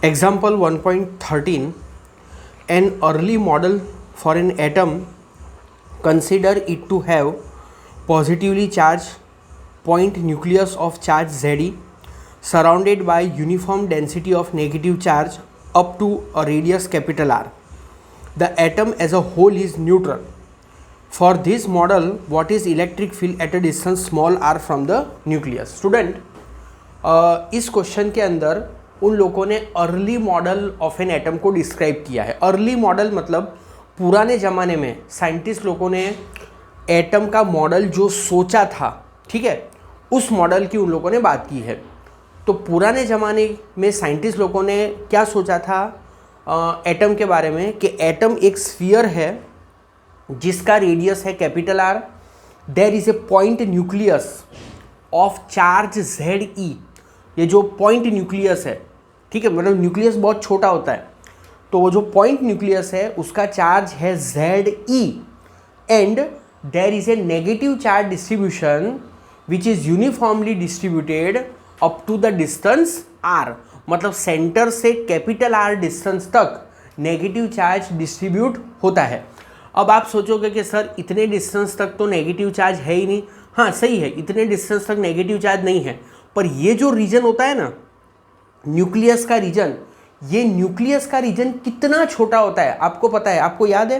Example 1.13. An early model for an atom, consider it to have positively charged point nucleus of charge Ze surrounded by uniform density of negative charge up to a radius capital R. The atom as a whole is neutral. For this model, what is electric field at a distance small r from the nucleus? Student, इस question के अंदर उन लोगों ने early model of an atom को describe किया है. Early model मतलब पुराने ज़माने में साइंटिस्ट लोगों ने एटम का मॉडल जो सोचा था, ठीक है, उस मॉडल की उन लोगों ने बात की है. तो पुराने ज़माने में साइंटिस्ट लोगों ने क्या सोचा था एटम के बारे में कि एटम एक स्फीयर है जिसका रेडियस है capital R. There is a point nucleus of charge Ze. ये जो पॉइंट न्यूक्लियस है, ठीक है, मतलब न्यूक्लियस बहुत छोटा होता है, तो वो जो पॉइंट न्यूक्लियस है उसका चार्ज है Ze and there is a negative charge distribution which is uniformly distributed up to the distance r. मतलब सेंटर से कैपिटल R डिस्टेंस तक नेगेटिव चार्ज डिस्ट्रीब्यूट होता है. अब आप सोचोगे कि सर इतने डिस्टेंस तक तो नेगेटिव चार्ज है ही नहीं. हाँ सही है, इतने डिस्टेंस तक नेगेटिव चार्ज नहीं है, पर ये जो रीजन होता है ना न्यूक्लियस का रीजन, ये न्यूक्लियस का रीजन कितना छोटा होता है आपको पता है? आपको याद है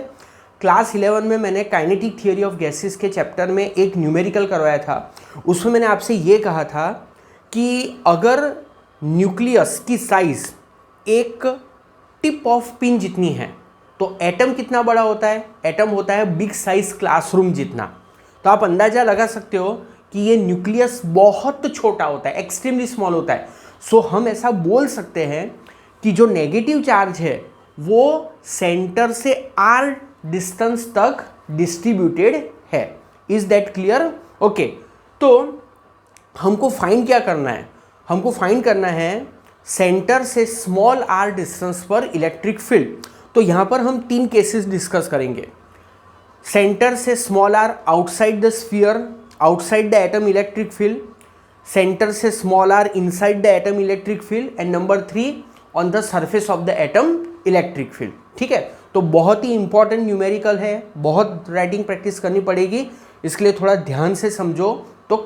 क्लास 11 में मैंने काइनेटिक थियोरी ऑफ गैसेस के चैप्टर में एक न्यूमेरिकल करवाया था. उसमें मैंने आपसे ये कहा था कि अगर न्यूक्लियस की साइज एक टिप ऑफ पिन जितनी है तो एटम कितना बड़ा होता है? एटम होता है बिग साइज क्लासरूम जितना. तो आप अंदाज़ा लगा सकते हो कि ये न्यूक्लियस बहुत छोटा होता है, एक्सट्रीमली स्मॉल होता है. सो हम ऐसा बोल सकते हैं कि जो नेगेटिव चार्ज है वो सेंटर से आर डिस्टेंस तक डिस्ट्रीब्यूटेड है. Is that clear? ओके, तो हमको फाइंड क्या करना है? हमको फाइंड करना है सेंटर से स्मॉल आर डिस्टेंस पर इलेक्ट्रिक फील्ड. तो यहाँ पर हम 3 केसेस डिस्कस करेंगे. सेंटर से small R outside the sphere, outside the atom electric field, centre से small R inside the atom electric field, and number 3 on the surface of the atom electric field. ठीक है, तो बहुत ही important numerical है, बहुत writing practice करनी पड़ेगी, इसके लिए थोड़ा ध्यान से समझो, तो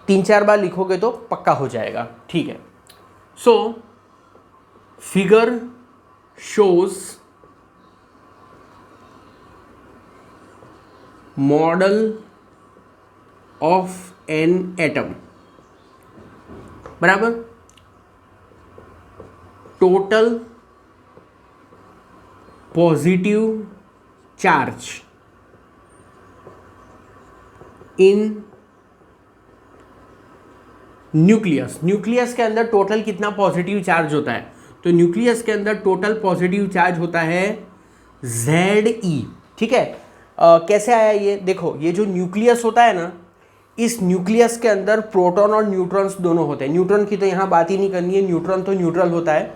3-4 बार लिखोगे तो पक्का हो जाएगा. ठीक है, so figure shows model of an atom. बराबर. Total positive charge in nucleus. Nucleus के अंदर टोटल कितना पॉजिटिव चार्ज होता है? तो न्यूक्लियस के अंदर टोटल पॉजिटिव चार्ज होता है Ze. ठीक है, कैसे आया ये? देखो, ये जो न्यूक्लियस होता है ना, इस न्यूक्लियस के अंदर प्रोटॉन और न्यूट्रॉन्स दोनों होते हैं. न्यूट्रॉन की तो यहाँ बात ही नहीं करनी है, न्यूट्रॉन तो न्यूट्रल होता है.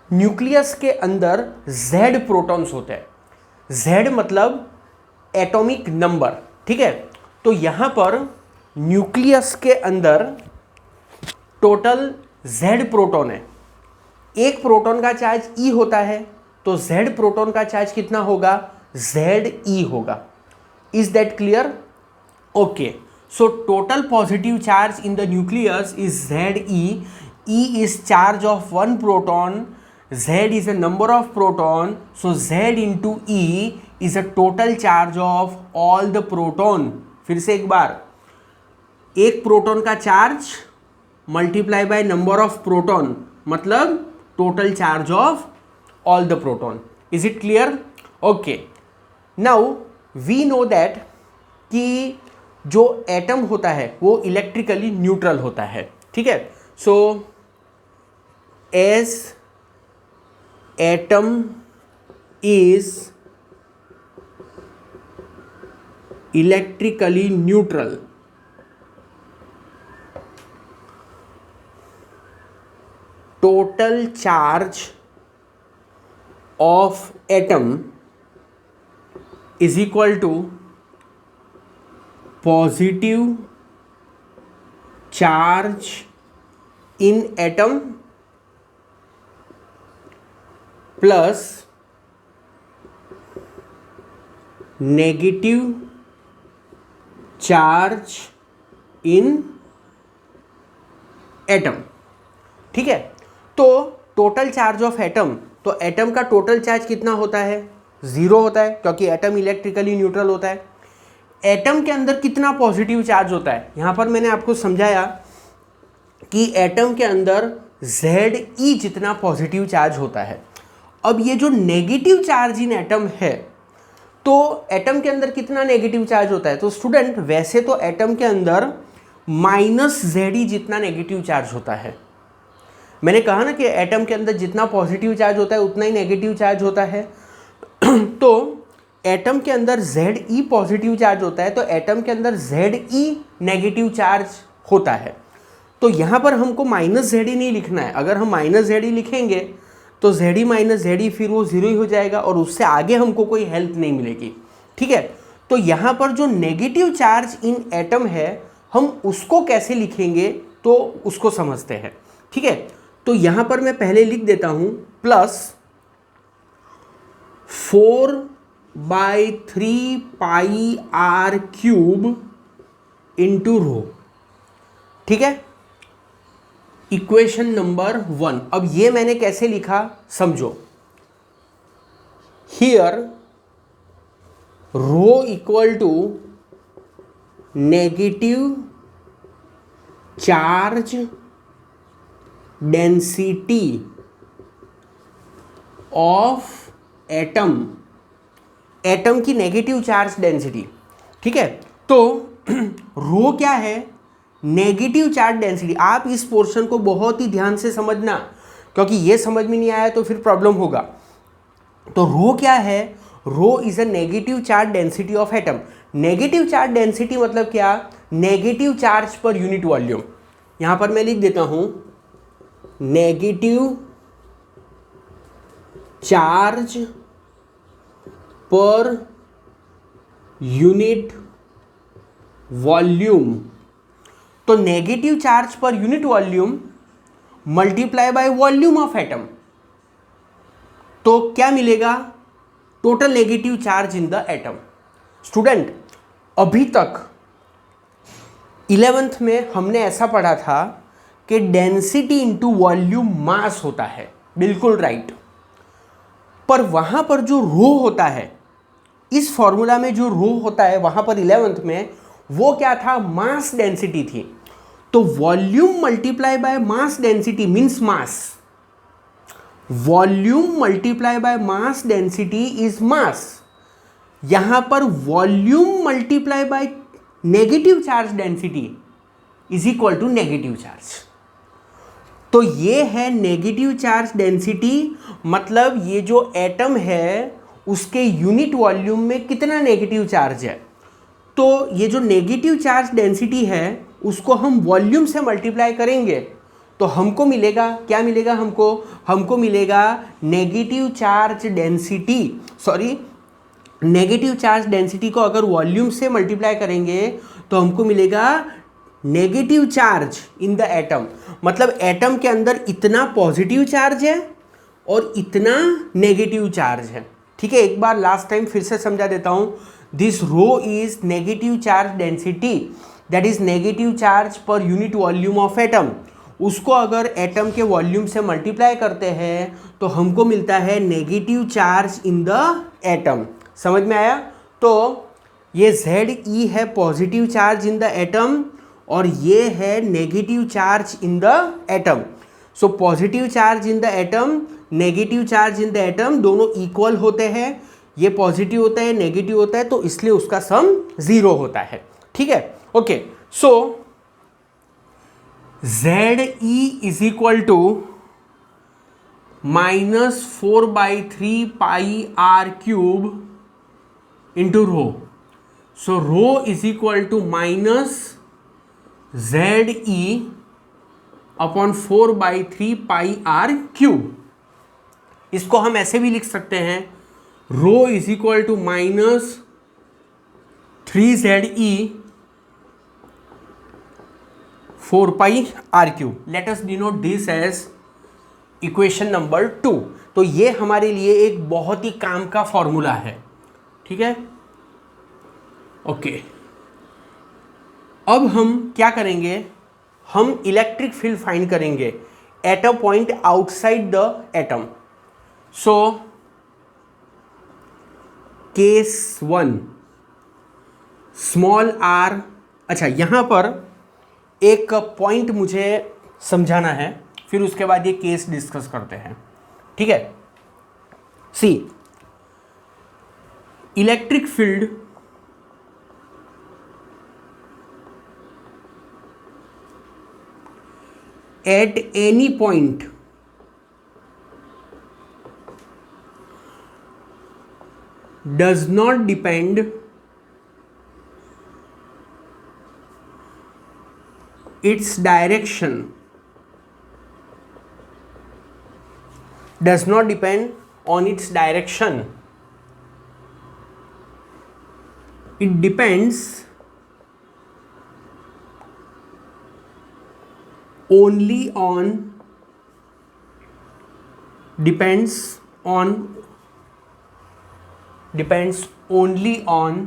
न्यूक्लियस के अंदर Z प्रोटॉन्स होते हैं. Z मतलब एटॉमिक नंबर. ठीक है, तो यहाँ पर न्यूक्लियस के अंदर टोटल Z प्रोटॉन है. एक प्रोटॉन का चार्ज E होता है, तो Z प्रोटॉन का चार्ज कितना होगा? Ze होगा. Is that clear? Okay, so total positive charge in the nucleus is Ze. E is charge of one proton, Z is a number of proton, so Z into E is a total charge of all the proton. फिर से एक बार, एक proton का charge multiply by number of proton मतलब total charge of all the proton. Is it clear? Okay, now we know that कि जो atom होता है वो इलेक्ट्रिकली न्यूट्रल होता है. ठीक है, so as atom is electrically neutral, total charge of atom is equal to positive charge in atom plus negative charge in atom. ठीक है, तो टोटल चार्ज ऑफ एटम, तो एटम का टोटल चार्ज कितना होता है? 0 होता है, क्योंकि एटम इलेक्ट्रिकली न्यूट्रल होता है। एटम के अंदर कितना पॉजिटिव चार्ज होता है? यहाँ पर मैंने आपको समझाया कि एटम के अंदर Ze जितना पॉजिटिव चार्ज होता है। अब ये जो नेगेटिव चार्ज इन एटम है, तो एटम के अंदर कितना नेगेटिव चार्ज होता है? तो स्टूडेंट वैसे तो एटम के अंदर -Ze जितना नेगेटिव चार्ज होता है। मैंने कहा ना कि एटम के अंदर जितना पॉजिटिव चार्ज होता है उतना ही नेगेटिव चार्ज होता है। तो एटम के अंदर Ze पॉजिटिव चार्ज होता है, तो एटम के अंदर Ze नेगेटिव चार्ज होता है। तो यहाँ पर हमको -Ze नहीं लिखना है। अगर हम -Ze लिखेंगे तो Ze माइनस Ze फिर वो 0 ही हो जाएगा और उससे आगे हमको कोई हेल्प नहीं मिलेगी। ठीक है, तो यहाँ पर जो नेगेटिव चार्ज इन एटम है हम उसको कैसे लिखेंगे तो उसको समझते हैं। ठीक है, तो यहाँ पर मैं पहले लिख देता हूँ plus 4/3 pi r cube into रो। ठीक है, इक्वेशन नंबर 1। अब ये मैंने कैसे लिखा समझो। Here rho equal to negative charge density of atom, atom की नेगेटिव चार्ज डेंसिटी। ठीक है, तो रो क्या है? Negative charge density. आप इस पोर्शन को बहुत ही ध्यान से समझना, क्योंकि ये समझ में नहीं आया तो फिर प्रॉब्लम होगा। तो रो क्या है? Rho is a negative charge density of atom. Negative charge density मतलब क्या? Negative charge per unit volume. यहां पर मैं लिख देता हूं negative charge per unit volume. तो negative charge per unit volume multiply by volume of atom, तो क्या मिलेगा? Total negative charge in the atom. Student अभी तक 11th में हमने ऐसा पढ़ा था कि डेंसिटी इंटू वॉल्यूम मास होता है, बिल्कुल राइट। पर वहां पर जो रो होता है, इस फॉर्मूला में जो रो होता है वहां पर 11th में, वो क्या था? मास डेंसिटी थी। तो volume multiply by mass density means mass. Volume multiply by mass density is mass. यहां पर volume multiply by negative charge density is equal to negative charge. तो ये है नेगेटिव चार्ज डेंसिटी, मतलब ये जो एटम है उसके यूनिट वॉल्यूम में कितना नेगेटिव चार्ज है। तो ये जो नेगेटिव चार्ज डेंसिटी है उसको हम वॉल्यूम से मल्टीप्लाई करेंगे तो हमको मिलेगा, क्या मिलेगा हमको मिलेगा negative charge density, negative charge density को अगर वॉल्यूम से मल्टीप्लाई करेंगे तो हमको मिलेगा negative charge in the atom. मतलब एटम के अंदर इतना पॉजिटिव चार्ज है और इतना नेगेटिव चार्ज है। ठीक है, एक बार लास्ट टाइम फिर से समझा देता हूं। This rho is negative charge density, that is negative charge per unit volume of atom. उसको अगर एटम के वॉल्यूम से मल्टीप्लाई करते हैं तो हमको मिलता है negative charge in the atom. समझ में आया? तो ये Ze है positive charge in the atom और ये है negative charge in the atom. So positive charge in the atom, negative charge in the atom दोनों इक्वल होते हैं। ये पॉजिटिव होता है, नेगेटिव होता है, तो इसलिए उसका सम 0 होता है। ठीक है, okay. So Ze is equal to -4/3 pi r cube into rho. So rho is equal to -Ze upon 4/3 pi r cube. इसको हम ऐसे भी लिख सकते हैं, rho is equal to -3Ze 4 pi r cube. Let us denote this as equation number 2। तो ये हमारे लिए एक बहुत ही काम का फॉर्मूला है, ठीक है। ओके, अब हम क्या करेंगे, हम इलेक्ट्रिक फील्ड फाइंड करेंगे at a point outside the atom. So case 1 small r, अच्छा यहां पर एक पॉइंट मुझे समझाना है, फिर उसके बाद ये केस डिस्कस करते हैं, ठीक है। See, electric field at any point does not depend its direction, does not depend on its direction, it depends only on depends only on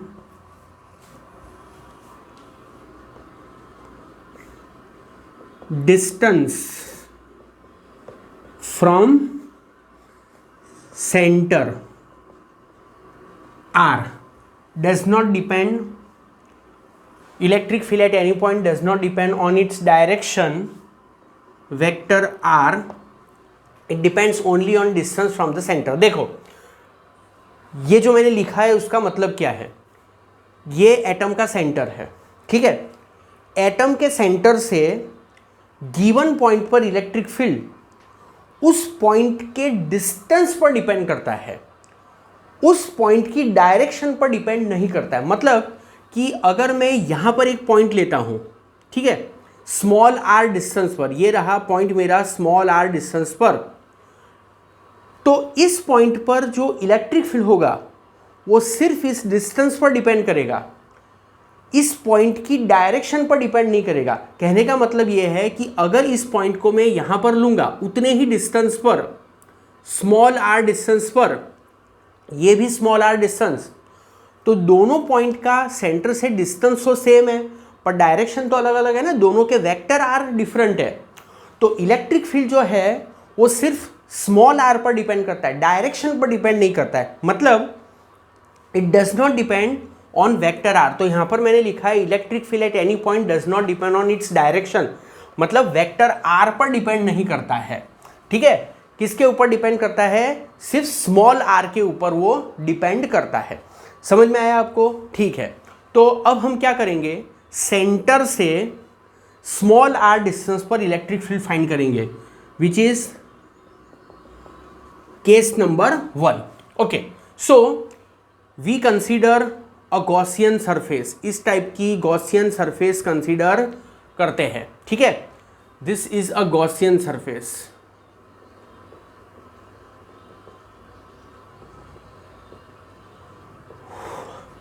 distance from center r, does not depend, electric field at any point does not depend on its direction vector r, it depends only on distance from the center। देखो ये जो मैंने लिखा है उसका मतलब क्या है, ये एटम का सेंटर है, ठीक है। एटम के सेंटर से गिवन पॉइंट पर इलेक्ट्रिक फील्ड उस पॉइंट के डिस्टेंस पर डिपेंड करता है, उस पॉइंट की डायरेक्शन पर डिपेंड नहीं करता है। मतलब कि अगर मैं यहां पर एक पॉइंट लेता हूं, ठीक है, स्मॉल आर डिस्टेंस पर, ये रहा पॉइंट मेरा स्मॉल आर डिस्टेंस पर, तो इस पॉइंट पर जो इलेक्ट्रिक फील्ड होगा वो सिर्फ इस डिस्टेंस पर डिपेंड करेगा, इस पॉइंट की डायरेक्शन पर डिपेंड नहीं करेगा। कहने का मतलब ये है कि अगर इस पॉइंट को मैं यहां पर लूंगा उतने ही डिस्टेंस पर, स्मॉल आर डिस्टेंस पर, ये भी स्मॉल आर डिस्टेंस, तो दोनों पॉइंट का सेंटर से डिस्टेंस तो सेम है पर डायरेक्शन तो अलग अलग है ना, दोनों के वेक्टर आर डिफरेंट है। तो इलेक्ट्रिक फील्ड जो है वो सिर्फ स्मॉल आर पर डिपेंड करता है, डायरेक्शन पर डिपेंड नहीं करता है। मतलब it does not depend on vector r. तो यहां पर मैंने लिखा है electric field at any point does not depend on its direction, मतलब वेक्टर आर पर डिपेंड नहीं करता है, ठीक है। किसके ऊपर डिपेंड करता है, सिर्फ स्मॉल आर के ऊपर वो डिपेंड करता है। समझ में आया आपको, ठीक है। तो अब हम क्या करेंगे, सेंटर से स्मॉल आर डिस्टेंस पर इलेक्ट्रिक फील्ड फाइंड करेंगे, which is case number 1। Okay, so we consider a Gaussian surface, इस टाइप की गॉसियन सरफेस कंसीडर करते हैं, ठीक है। This is a Gaussian surface.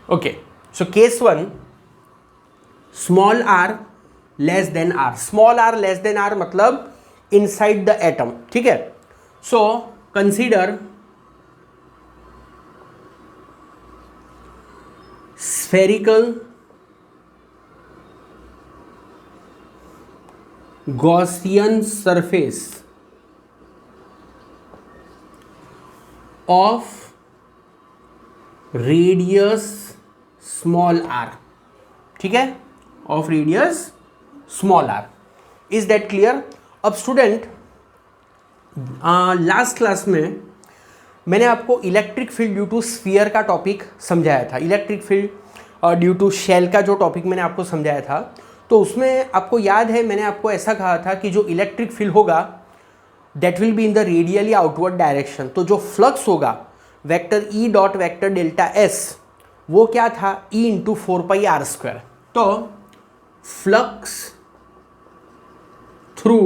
Okay, so case 1 small r less than R, small r less than R मतलब inside the atom, ठीक है। So consider spherical Gaussian surface of radius small r, ठीक है, of radius small r। Is that clear? अब student last class में मैंने आपको electric field due to sphere का टॉपिक समझाया था, electric field due to shell का जो टॉपिक मैंने आपको समझाया था, तो उसमें आपको याद है मैंने आपको ऐसा कहा था कि जो इलेक्ट्रिक फील्ड होगा that will be in the radially outward direction. तो जो फ्लक्स होगा vector E dot vector delta S, वो क्या था, ई इंटू 4πr²। तो flux through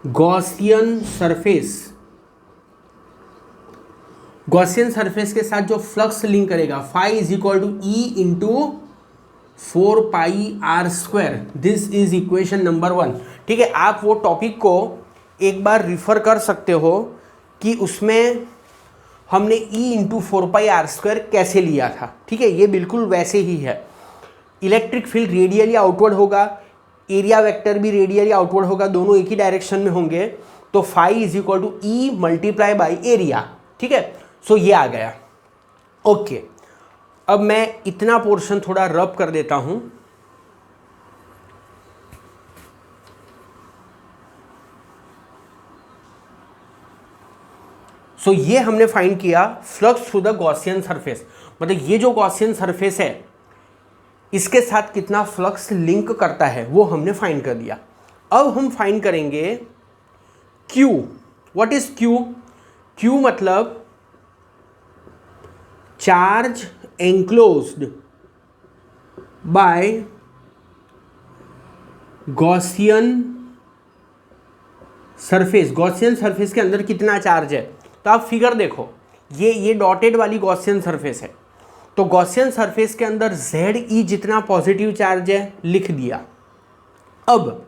Gaussian surface, Gaussian surface के साथ जो फ्लक्स लिंक करेगा phi is equal to E into 4 pi are square, this is equation number 1। ठीक है, आप वो टॉपिक को एक बार रिफर कर सकते हो कि उसमें हमने E into 4 pi are square कैसे लिया था। ठीक है, ये बिल्कुल वैसे ही है। इलेक्ट्रिक फील्ड रेडियली आउटवर्ड होगा, एरिया वेक्टर भी रेडियली आउटवर्ड होगा, दोनों एक ही डायरेक्शन में होंगे, तो phi is equal to E multiply by area. ठीक है, सो ये आ गया। ओके, अब मैं इतना पोर्शन थोड़ा रब कर देता हूं। सो ये हमने फाइंड किया flux through the Gaussian surface, मतलब ये जो गॉसियन सरफेस है इसके साथ कितना फ्लक्स लिंक करता है वो हमने फाइंड कर दिया। अब हम फाइंड करेंगे Q। What is Q? Q मतलब charge enclosed by Gaussian surface. Gaussian surface के अंदर कितना चार्ज है, तो आप फिगर देखो, ये डॉटेड वाली गॉसियन सरफेस है, तो गॉसियन सरफेस के अंदर ZE जितना पॉजिटिव चार्ज है लिख दिया। अब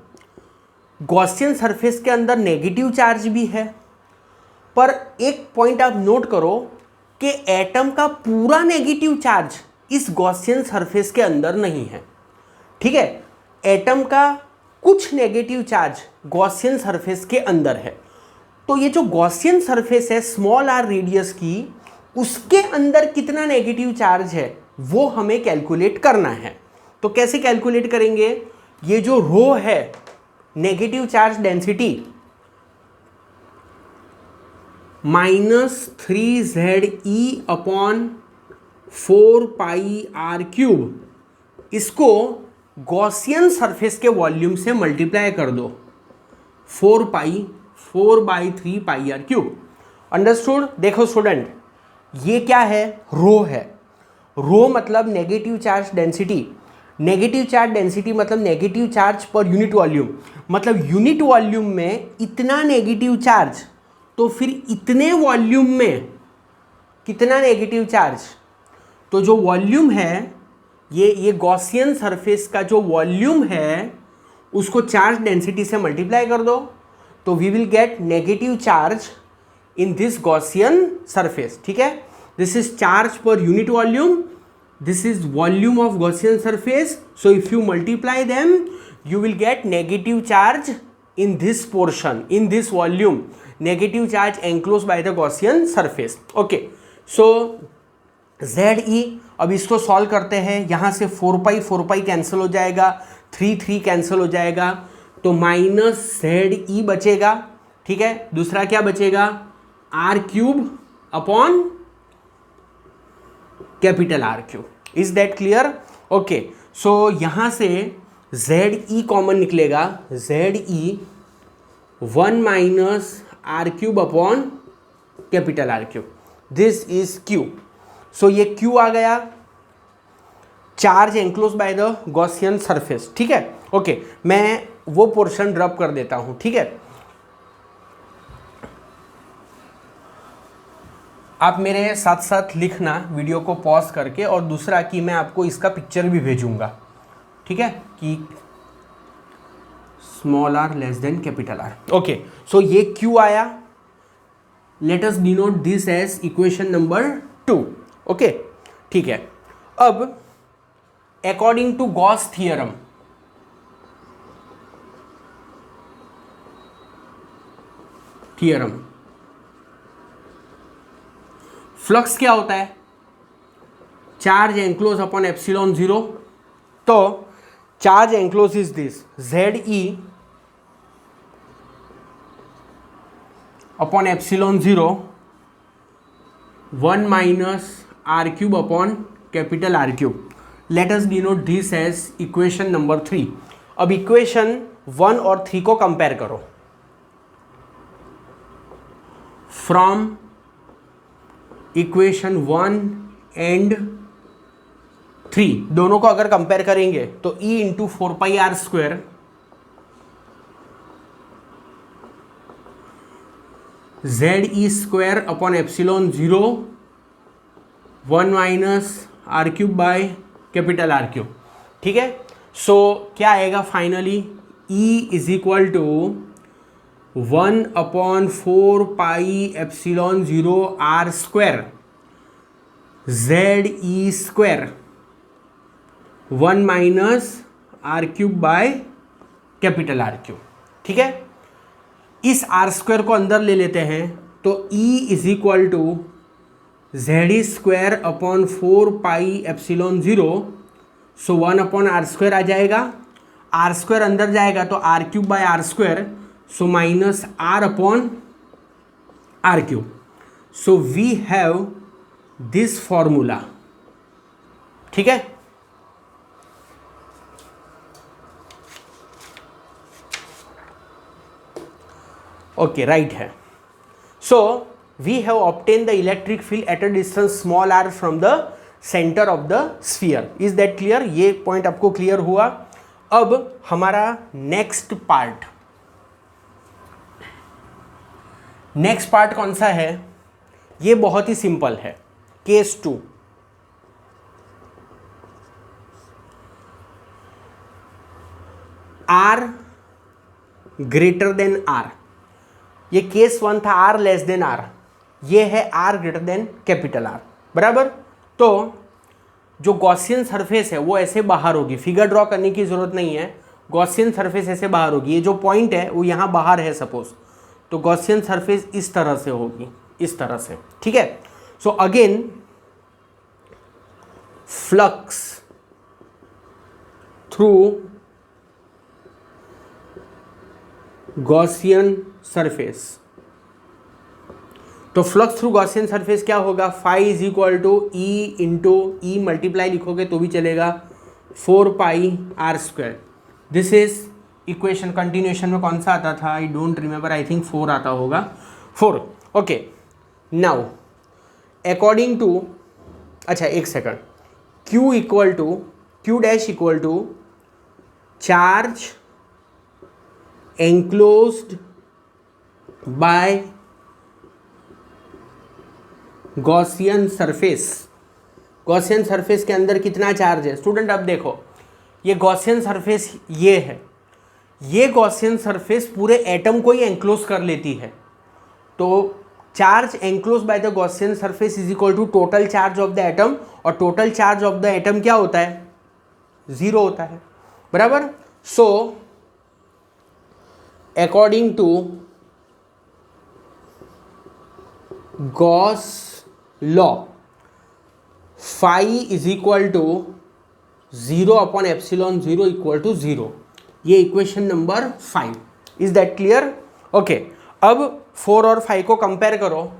गॉसियन सरफेस के अंदर नेगेटिव चार्ज भी है, पर एक पॉइंट आप नोट करो कि एटम का पूरा नेगेटिव चार्ज इस गॉसियन सरफेस के अंदर नहीं है। ठीक है, एटम का कुछ नेगेटिव चार्ज गॉसियन सरफेस के अंदर है। तो ये जो गॉसियन सरफेस है स्मॉल r रेडियस की, उसके अंदर कितना नेगेटिव चार्ज है वो हमें कैलकुलेट करना है। तो कैसे कैलकुलेट करेंगे? ये जो रो है negative charge density -3ZE upon 4 pi R cube, इसको गॉसियन सरफेस के वॉल्यूम से मल्टीप्लाई कर दो, 4/3 पाई आर क्यूब। अंडरस्टूड? देखो स्टूडेंट, ये क्या है? रो है। रो मतलब negative charge density. Negative charge density मतलब negative charge per unit volume, मतलब यूनिट वॉल्यूम में इतना नेगेटिव चार्ज, तो फिर इतने वॉल्यूम में कितना नेगेटिव चार्ज। तो जो वॉल्यूम है, ये गॉसियन सरफेस का जो वॉल्यूम है उसको चार्ज डेंसिटी से मल्टीप्लाई कर दो, तो we will get negative charge in this Gaussian surface. ठीक है, this is charge per unit volume, this is volume of Gaussian surface, so if you multiply them you will get negative charge in this portion, in this volume, negative charge enclosed by the Gaussian surface. Okay, so ZE, अब इसको solve करते हैं, यहाँ से 4 pi cancel हो जाएगा, 3 cancel हो जाएगा, तो -ZE बचेगा। ठीक है, दूसरा क्या बचेगा? R cube upon capital R cube. Is that clear? Okay, so यहां से ZE कॉमन निकलेगा, ZE 1 - R cube upon capital R cube, this is Q। So ये Q आ गया, charge enclose by the Gaussian surface. ठीक है, okay, मैं वो पोर्शन ड्रॉप कर देता हूं। ठीक है, आप मेरे साथ साथ लिखना वीडियो को पॉज करके, और दूसरा कि मैं आपको इसका पिक्चर भी भेजूंगा। ठीक है, कि small r less than capital R। Okay, so ये Q आया, let us denote this as equation number 2। Okay, ठीक है, अब according to Gauss theorem, flux क्या होता है? Charge enclose upon epsilon 0। तो charge enclose is this ZE upon epsilon 0 1 - R cube upon capital R cube. Let us denote this as equation number 3। अब equation 1 और 3 को कंपेयर करो। From equation 1 and 3 दोनों को अगर कंपेयर करेंगे तो E into 4 pi are square ZE square upon epsilon 0 1 - R cube by capital R cube. ठीक है। सो क्या आएगा finally, E is equal to 1/4πε0 r square ZE² 1 minus r³ by capital R³। ठीक है, इस r² को अंदर ले लेते हैं तो E is equal to ZE² upon 4πε0, so 1/r² आ जाएगा, r² अंदर जाएगा तो r³ बाय r², so minus r/r³। So we have this formula. ठीक है, ओके राइट है। So we have obtain the electric field at a distance small r from the centre of the sphere. Is that clear? ये point आपको clear हुआ। अब हमारा next part कौन सा है? ये बहुत ही सिंपल है, case 2। R greater than R, ये केस 1 था, R लेस देन R, ये है R greater than capital R, बराबर। तो जो गॉसियन सरफेस है वो ऐसे बाहर होगी, फिगर ड्रॉ करने की जरूरत नहीं है, गॉसियन सरफेस ऐसे बाहर होगी। ये जो पॉइंट है वो यहाँ बाहर है सपोज, तो गॉसियन सरफेस इस तरह से होगी, इस तरह से। ठीक है, so again flux through Gaussian surface, तो फ्लक्स थ्रू गॉसियन सरफेस क्या होगा? Phi is equal to E into E multiply लिखोगे तो भी चलेगा 4πr²। This is equation. Continuation में कौन सा आता था? I don't remember, I think 4 आता होगा, 4। ओके, नाउ अकॉर्डिंग टू, अच्छा एक second, Q dash equal to charge enclosed by Gaussian surface. Gaussian surface के अंदर कितना चार्ज है स्टूडेंट? अब देखो, ये गॉसियन सरफेस ये है, ये गॉसियन सरफेस पूरे एटम को ही एंक्लोज कर लेती है। तो charge enclose by the Gaussian surface is equal to total charge of the atom, और total charge of the atom क्या होता है? 0 होता है, बराबर। So according to Gauss law, phi is equal to 0/ε0 equal to 0। ये equation number 5। Is that clear? Okay, अब 4 और 5 को कंपेयर करो।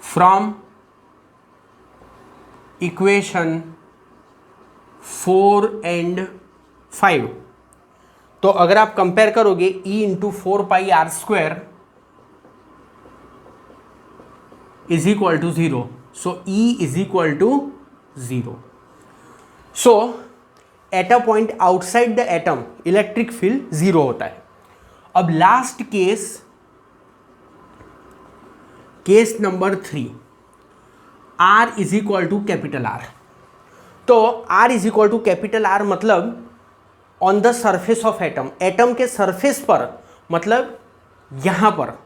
फ्रॉम इक्वेशन 4 एंड 5, तो अगर आप कंपेयर करोगे E into 4πr² is equal to 0, so E is equal to 0। So at a point outside the atom electric field 0 होता है। अब last case number 3, R is equal to capital R। तो R is equal to capital R मतलब on the surface of atom, atom के surface पर, मतलब यहां पर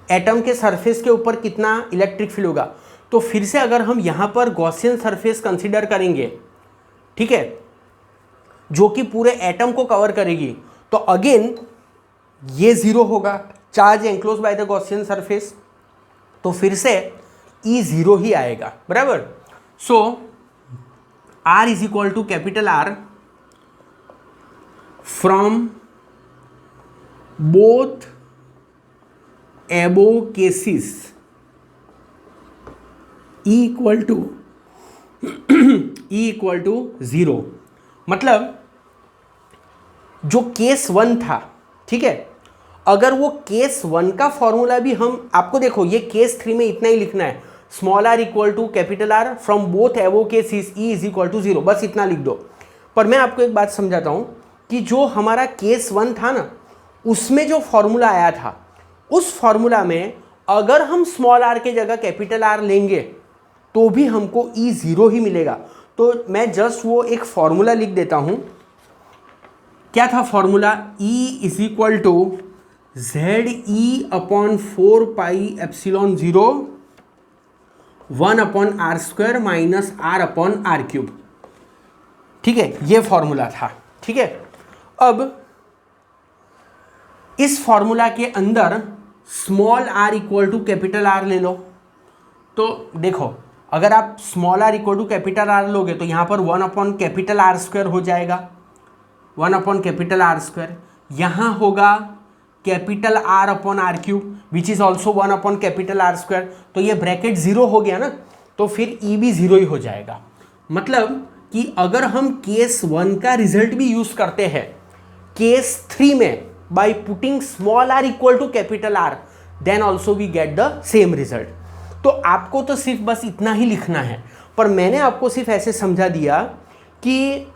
एटम के सरफेस के ऊपर कितना इलेक्ट्रिक फील्ड होगा। तो फिर से अगर हम यहां पर गॉसियन सरफेस कंसीडर करेंगे, ठीक है, जो कि पूरे एटम को कवर करेगी, तो अगेन ये 0 होगा, charge enclose by the Gaussian surface, तो फिर से E 0 ही आएगा, बराबर। So R is equal to capital R from both above cases, E equal to 0। मतलब जो केस 1 था, ठीक है, अगर वो केस 1 का फॉर्मूला भी हम, आपको देखो ये केस 3 में इतना ही लिखना है, small r equal to capital R from both above cases, E is equal to 0, बस इतना लिख दो। पर मैं आपको एक बात समझाता हूँ कि जो हमारा केस 1 था ना, उसमें जो फॉर्मूला आया था, उस फॉर्मूला में अगर हम स्मॉल r के जगह कैपिटल R लेंगे तो भी हमको E0 ही मिलेगा। तो मैं जस्ट वो एक फॉर्मूला लिख देता हूँ। क्या था formula? E is equal to ZE/4πε0 1/r² minus r/r³। ठीक है, ये फॉर्मूला था। ठीक है, अब इस फॉर्मूला के अंदर small r equal to capital R ले लो। तो देखो, अगर आप small r equal to capital R लोगे तो यहाँ पर 1/R² हो जाएगा, 1/R²। यहाँ होगा capital R/r³ which is also 1/R²। तो ये ब्रैकेट 0 हो गया ना, तो फिर E भी 0 ही हो जाएगा। मतलब कि अगर हम केस 1 का रिजल्ट भी यूज करते हैं केस 3 में by putting small r equal to capital R, then also we get the same result. तो आपको तो सिर्फ बस इतना ही लिखना है, पर मैंने आपको सिर्फ ऐसे समझा दिया कि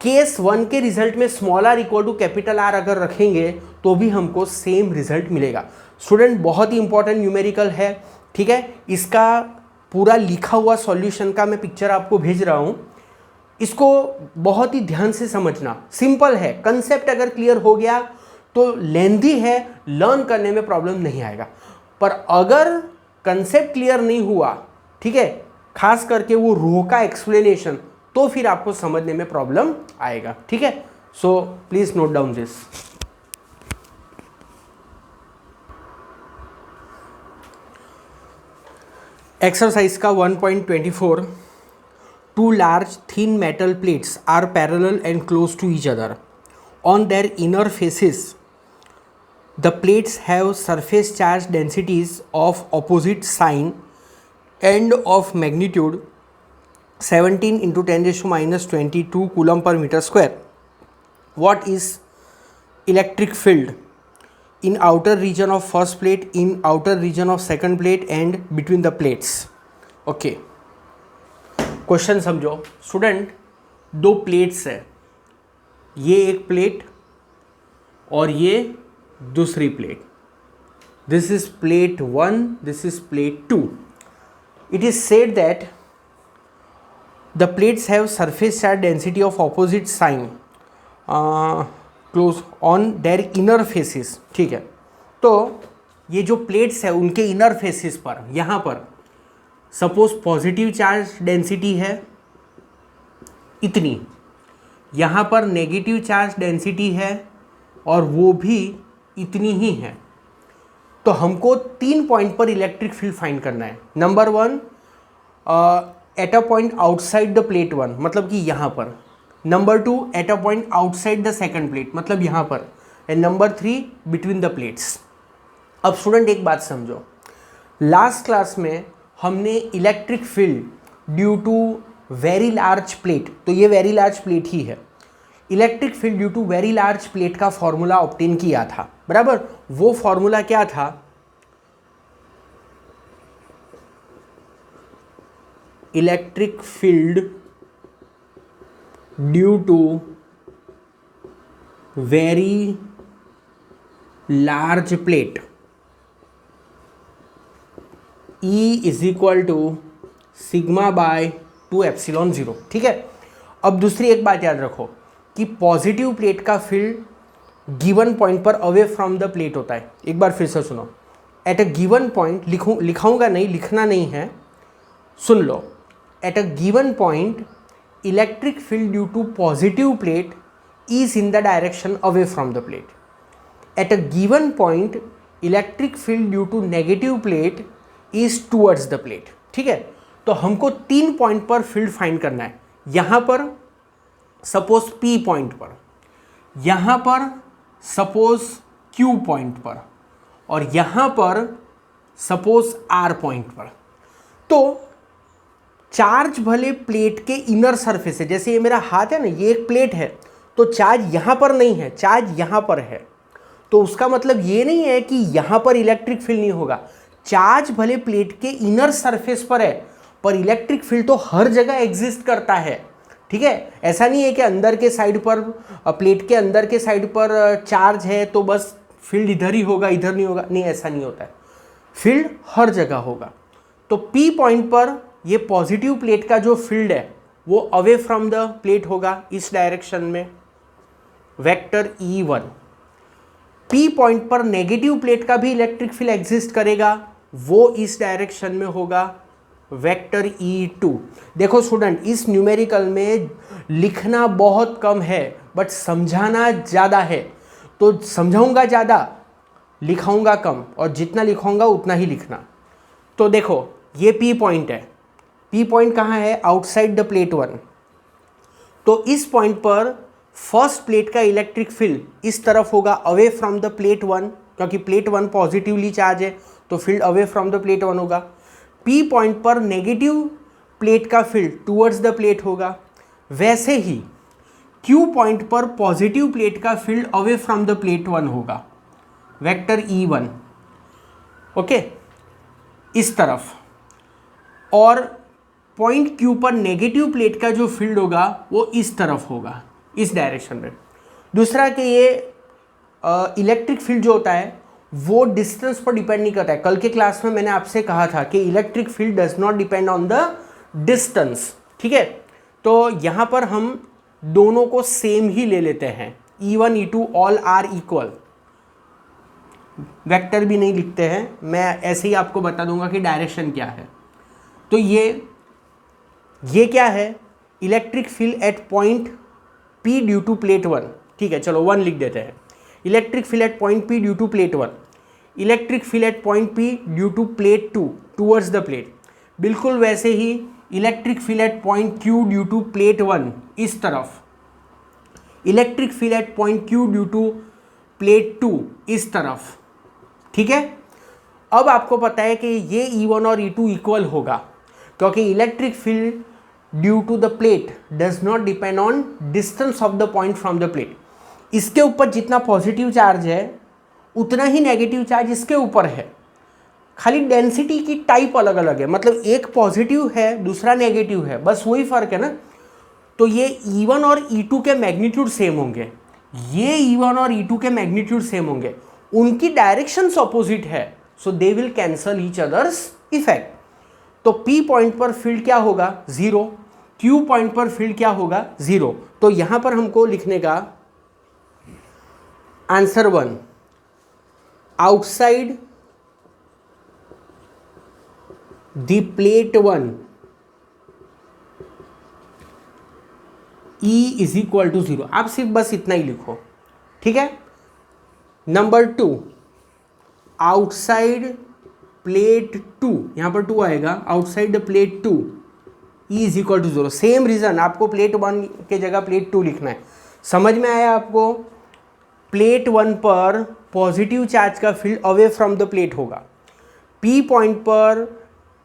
केस 1 के रिजल्ट में small r equal to capital R अगर रखेंगे तो भी हमको सेम रिजल्ट मिलेगा। स्टूडेंट, बहुत ही इंपॉर्टेंट न्यूमेरिकल है। ठीक है, इसका पूरा लिखा हुआ सॉल्यूशन का मैं पिक्चर आपको भेज रहा हूँ, इसको बहुत ही ध्यान से समझना। सिंपल है, कंसेप्ट अगर क्लियर हो गया तो लेंथी है, लर्न करने में प्रॉब्लम नहीं आएगा। पर अगर कंसेप्ट क्लियर नहीं हुआ, ठीक है, खास करके वो रो का एक्सप्लेनेशन, तो फिर आपको समझने में प्रॉब्लम आएगा। ठीक है, so please note down this. Exercise का 1.24, two large thin metal plates are parallel and close to each other. On their inner faces, the plates have surface charge densities of opposite sign and of magnitude 17 into 10⁻22 coulomb per meter square. What is electric field in outer region of first plate, in outer region of second plate and between the plates? Okay. Question समझो student. दो plates है, ये एक plate और ये दूसरी plate. This is plate 1, this is plate 2। It is said that the plates have surface charge density of opposite sign close on their inner faces. ठीक है, तो ये जो प्लेट्स है उनके इनर फेसेस पर, यहाँ पर सपोज पॉजिटिव चार्ज डेंसिटी है इतनी, यहाँ पर नेगेटिव चार्ज डेंसिटी है और वो भी इतनी ही है। तो हमको 3 पॉइंट पर इलेक्ट्रिक फील्ड फाइंड करना है। Number 1 at a point outside the plate 1, मतलब कि यहाँ पर। Number 2 at a point outside the second plate, मतलब यहाँ पर। And number 3 between the plates. अब स्टूडेंट एक बात समझो, लास्ट क्लास में हमने electric field due to very large plate, तो ये वेरी लार्ज प्लेट ही है, electric field due to very large plate का फॉर्मूला ऑब्टेन किया था, बराबर। वो फॉर्मूला क्या था? Electric field due to very large plate E is equal to sigma by 2ε0। ठीक है, अब दूसरी एक बात याद रखो कि पॉजिटिव प्लेट का फील्ड गिवन पॉइंट पर अवे फ्रॉम द प्लेट होता है। एक बार फिर से सुनो, एट अ गिवन पॉइंट, लिखाऊंगा नहीं, लिखना नहीं है, सुन लो। At a given point electric field due to positive plate is in the direction away from the plate. At a given point electric field due to negative plate is towards the plate. ठीक है, तो हमको 3 point पर field find करना है। यहां पर suppose P point पर, यहां पर सपोज Q पॉइंट पर, और यहां पर सपोज R पॉइंट पर। तो चार्ज भले प्लेट के इनर सरफेस है, जैसे ये मेरा हाथ है ना, ये एक प्लेट है, तो चार्ज यहां पर नहीं है, चार्ज यहां पर है। तो उसका मतलब ये नहीं है कि यहां पर इलेक्ट्रिक फील्ड नहीं होगा। चार्ज भले प्लेट के इनर सरफेस पर है, पर इलेक्ट्रिक फील्ड तो हर जगह एग्जिस्ट करता है। ठीक है, ऐसा नहीं है कि अंदर के साइड पर, प्लेट के अंदर के साइड पर चार्ज है तो बस फील्ड इधर ही होगा, इधर नहीं होगा, नहीं ऐसा नहीं होता है, फील्ड हर जगह होगा। तो P पॉइंट पर ये पॉजिटिव प्लेट का जो फील्ड है वो अवे फ्रॉम द प्लेट होगा इस डायरेक्शन में, वेक्टर E1। P पॉइंट पर नेगेटिव प्लेट का भी इलेक्ट्रिक फील्ड एग्जिस्ट करेगा, वो इस डायरेक्शन में होगा, वेक्टर E2। देखो स्टूडेंट, इस न्यूमेरिकल में लिखना बहुत कम है बट समझाना ज़्यादा है, तो समझाऊंगा ज़्यादा, लिखाऊंगा कम, और जितना लिखाऊंगा उतना ही लिखना। तो देखो ये P पॉइंट है, P पॉइंट कहाँ है, आउटसाइड द प्लेट 1। तो इस पॉइंट पर फर्स्ट प्लेट का इलेक्ट्रिक फील्ड इस तरफ होगा, अवे फ्रॉम द प्लेट 1, क्योंकि प्लेट 1 पॉजिटिवली चार्ज है तो field away from the plate 1 होगा। P पॉइंट पर नेगेटिव प्लेट का फील्ड टूवर्ड्स द प्लेट होगा। वैसे ही Q पॉइंट पर पॉजिटिव प्लेट का field away from the plate 1 होगा, वेक्टर E1। ओके, इस तरफ। और पॉइंट Q पर नेगेटिव प्लेट का जो फील्ड होगा वो इस तरफ होगा, इस डायरेक्शन में। दूसरा कि ये इलेक्ट्रिक फील्ड जो होता है वो डिस्टेंस पर डिपेंड नहीं करता है। कल के क्लास में मैंने आपसे कहा था कि electric field does not depend on the distance, ठीक है। तो यहाँ पर हम दोनों को सेम ही ले लेते हैं, E1 E2 all are equal. Vector भी नहीं लिखते हैं, मैं ऐसे ही आपको बता दूंगा कि डायरेक्शन क्या है। तो ये क्या है, electric field at point P due to plate 1, ठीक है, चलो 1 लिख देते हैं। Electric field at point P due to plate 1, electric field at point P due to plate 2 towards the plate. बिल्कुल वैसे ही electric field at point Q due to plate 1 इस तरफ, electric field at point Q due to plate 2 इस तरफ, ठीक है। अब आपको पता है कि ये E1 और E2 इक्वल होगा, क्योंकि electric field due to the plate does not depend on distance of the point from the plate. इसके ऊपर जितना पॉजिटिव चार्ज है उतना ही नेगेटिव चार्ज इसके ऊपर है, खाली डेंसिटी की टाइप अलग अलग है, मतलब एक पॉजिटिव है दूसरा नेगेटिव है, बस वही फर्क है ना। तो ये E1 और E2 के मैग्नीट्यूड सेम होंगे, ये E1 और E2 के मैग्नीट्यूड सेम होंगे, उनकी डायरेक्शंस ऑपोजिट है, so they will cancel each others effect. तो P पॉइंट पर फील्ड क्या होगा, 0, Q पॉइंट पर फील्ड क्या होगा, 0। तो यहां पर हमको लिखने का answer 1, outside the plate 1 E is equal to 0। आप सिर्फ बस इतना ही लिखो, ठीक है। नंबर 2, आउटसाइड प्लेट 2, यहां पर 2 आएगा, outside the plate 2 E is equal to 0। Same reason, आपको प्लेट 1 के जगह प्लेट 2 लिखना है। समझ में आया आपको? प्लेट 1 पर पॉजिटिव चार्ज का field away from the plate होगा, P पॉइंट पर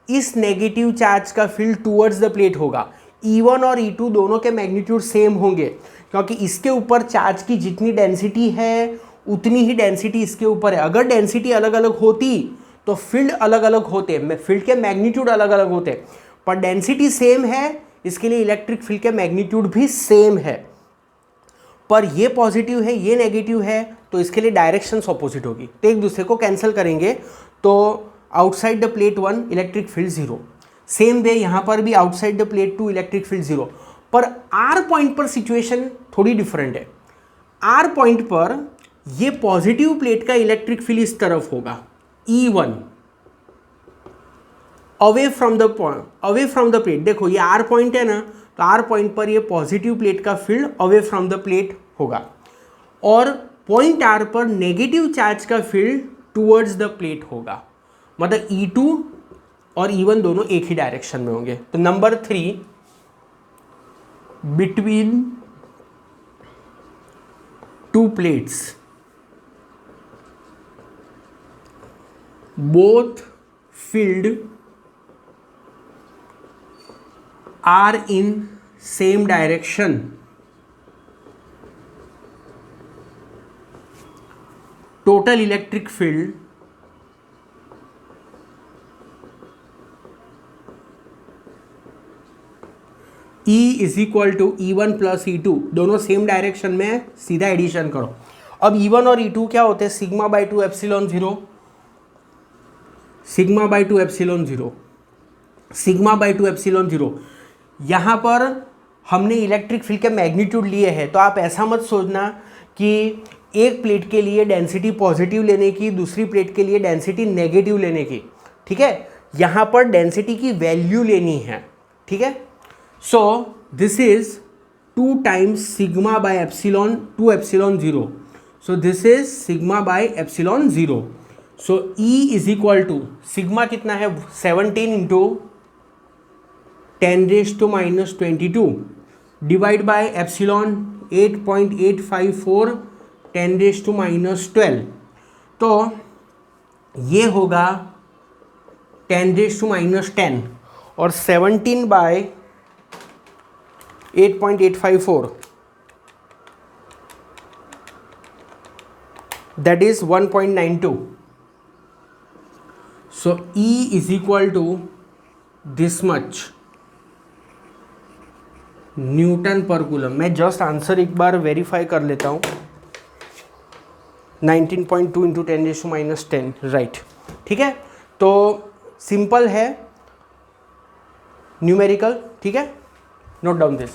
इस नेगेटिव चार्ज का फील्ड टूवर्ड्स द प्लेट होगा। E1 और E2 दोनों के मैग्नीट्यूड सेम होंगे, क्योंकि इसके ऊपर चार्ज की जितनी डेंसिटी है उतनी ही डेंसिटी इसके ऊपर है। अगर डेंसिटी अलग अलग होती तो फील्ड अलग अलग होते, फील्ड के मैग्नीट्यूड अलग अलग होते, पर डेंसिटी सेम है, इसके लिए इलेक्ट्रिक फील्ड के मैग्नीट्यूड भी सेम है। पर ये पॉजिटिव है ये नेगेटिव है, तो इसके लिए डायरेक्शंस ऑपोजिट होगी, तो एक दूसरे को कैंसिल करेंगे। तो outside the plate 1 electric field 0, same way यहाँ पर भी outside the plate 2 electric field 0। पर R पॉइंट पर सिचुएशन थोड़ी डिफरेंट है। R पॉइंट पर ये पॉजिटिव प्लेट का इलेक्ट्रिक फील्ड इस तरफ होगा, E1, away from the plate. देखो ये R पॉइंट है ना, तो R पॉइंट पर ये पॉजिटिव प्लेट का field away from the plate होगा, और पॉइंट R पर नेगेटिव चार्ज का फील्ड टूवर्ड्स द प्लेट होगा, मतलब E2 और E1 दोनों एक ही डायरेक्शन में होंगे। तो number 3, between two plates both field are in same direction, total electric field E is equal to E1 plus E2, दोनों सेम डायरेक्शन में, सीधा एडिशन करो. अब E1 और E2 क्या होते हैं? Sigma by two epsilon zero, sigma by two epsilon zero, sigma by two epsilon zero. यहाँ पर हमने इलेक्ट्रिक फील्ड के मैग्नीट्यूड लिए हैं, तो आप ऐसा मत सोचना कि एक प्लेट के लिए डेंसिटी पॉजिटिव लेने की, दूसरी प्लेट के लिए डेंसिटी नेगेटिव लेने की. ठीक है, यहाँ पर डेंसिटी की वैल्यू लेनी है. ठीक है, so this is 2 times sigma by epsilon two epsilon zero. So this is sigma by epsilon zero. So E is equal to sigma कितना है? 17 इंटू 10⁻⁻22 डिवाइड बाय एप्सिलॉन 8.854 10⁻12. तो ये होगा 10⁻10 और 17 bye 8.854 that is 1.92. So E is equal to this much Newton पर coulomb. मैं just answer एक बार verify कर लेता हूँ. 19.2 इंटू 10⁻10 राइट. ठीक है, तो सिंपल है न्यूमेरिकल. ठीक है, नोट डाउन दिस.